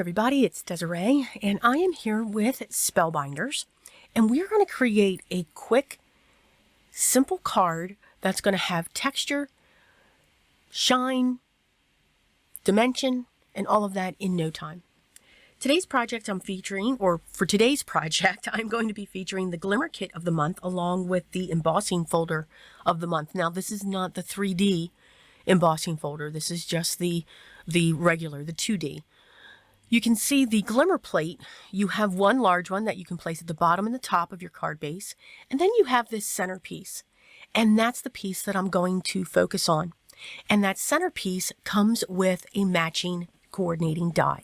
everybody, it's Desiree, and I am here with Spellbinders, and we're going to create a quick, simple card that's going to have texture, shine, dimension, and all of that in no time. Today's project I'm featuring, or for today's project, I'm going to be featuring the Glimmer Kit of the month along with the embossing folder of the month. Now, this is not the 3D embossing folder. This is just the regular, the 2D. You can see the glimmer plate. You have one large one that you can place at the bottom and the top of your card base. And then you have this centerpiece. And that's the piece that I'm going to focus on. And that centerpiece comes with a matching coordinating die.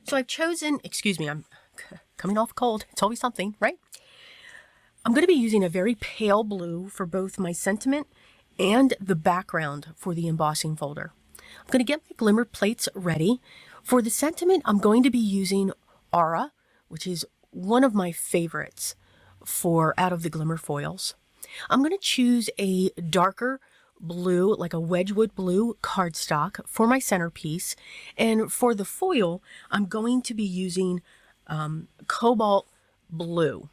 So I've chosen, excuse me, I'm coming off cold. It's always something, right? I'm going to be using a very pale blue for both my sentiment and the background for the embossing folder. I'm going to get my glimmer plates ready. For the sentiment, I'm going to be using Aura, which is one of my favorites out of the glimmer foils. I'm going to choose a darker blue, like a Wedgwood blue cardstock for my centerpiece. And for the foil, I'm going to be using cobalt blue.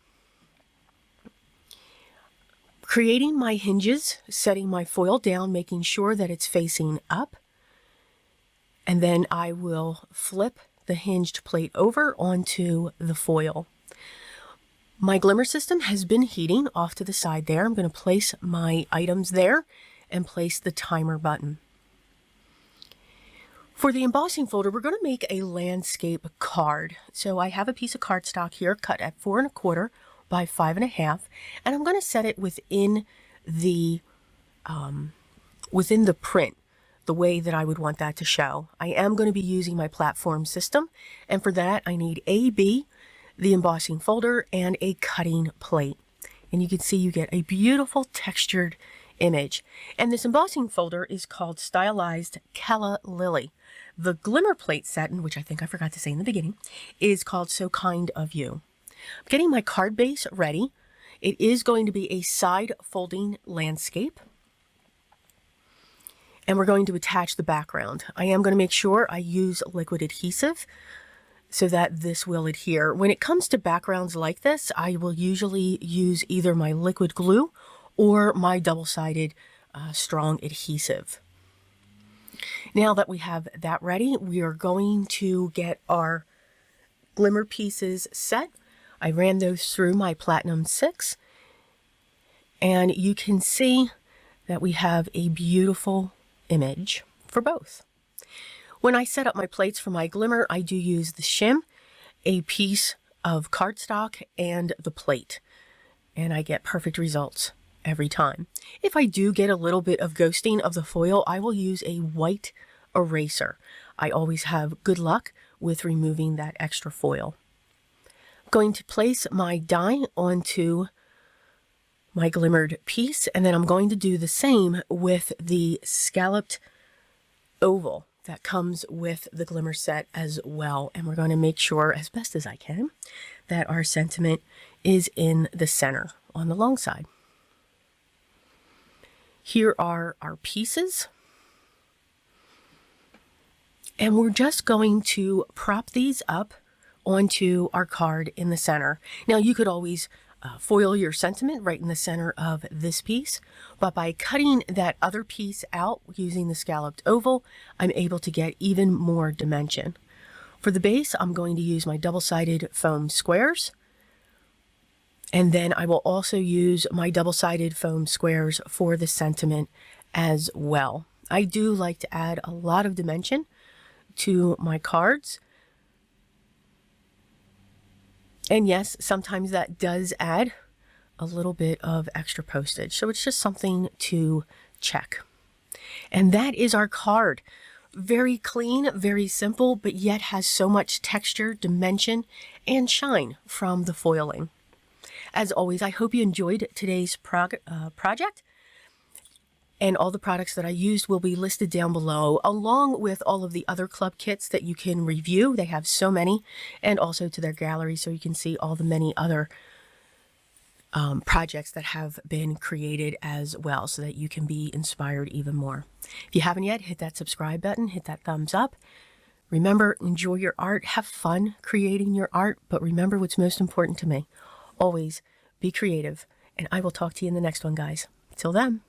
Creating my hinges, setting my foil down, making sure that it's facing up. And then I will flip the hinged plate over onto the foil. My glimmer system has been heating off to the side there. I'm going to place my items there and place the timer button. For the embossing folder, we're going to make a landscape card. So I have a piece of cardstock here cut at 4 1/4 by 5 1/2, and I'm going to set it within the print, the way that I would want that to show. I am going to be using my platform system, and for that I need AB, the embossing folder, and a cutting plate. And you can see you get a beautiful textured image. And this embossing folder is called Stylized Calla Lily. The glimmer plate set, which I think I forgot to say in the beginning, is called So Kind of You. I'm getting my card base ready. It is going to be a side folding landscape. And we're going to attach the background. I am going to make sure I use liquid adhesive so that this will adhere. When it comes to backgrounds like this, I will usually use either my liquid glue or my double-sided strong adhesive. Now that we have that ready, we are going to get our glimmer pieces set. I ran those through my Platinum 6, and you can see that we have a beautiful image for both. When I set up my plates for my glimmer, I do use the shim, a piece of cardstock, and the plate, and I get perfect results every time. If I do get a little bit of ghosting of the foil, I will use a white eraser. I always have good luck with removing that extra foil. I'm going to place my die onto my glimmered piece, and then I'm going to do the same with the scalloped oval that comes with the glimmer set as well. And we're going to make sure, as best as I can, that our sentiment is in the center on the long side. Here are our pieces, and we're just going to prop these up onto our card in the center. Now, you could always foil your sentiment right in the center of this piece, but by cutting that other piece out using the scalloped oval, I'm able to get even more dimension. For the base, I'm going to use my double-sided foam squares, and then I will also use my double-sided foam squares for the sentiment as well. I do like to add a lot of dimension to my cards. And yes, sometimes that does add a little bit of extra postage. So it's just something to check. And that is our card. Very clean, very simple, but yet has so much texture, dimension, and shine from the foiling. As always, I hope you enjoyed today's project. And all the products that I used will be listed down below, along with all of the other club kits that you can review. They have so many, and also to their gallery, so you can see all the many other projects that have been created as well, so that you can be inspired even more. If you haven't yet, hit that subscribe button, hit that thumbs up, Remember, enjoy your art, have fun creating your art, but remember what's most important to me. Always be creative, and I will talk to you in the next one, guys. Till then.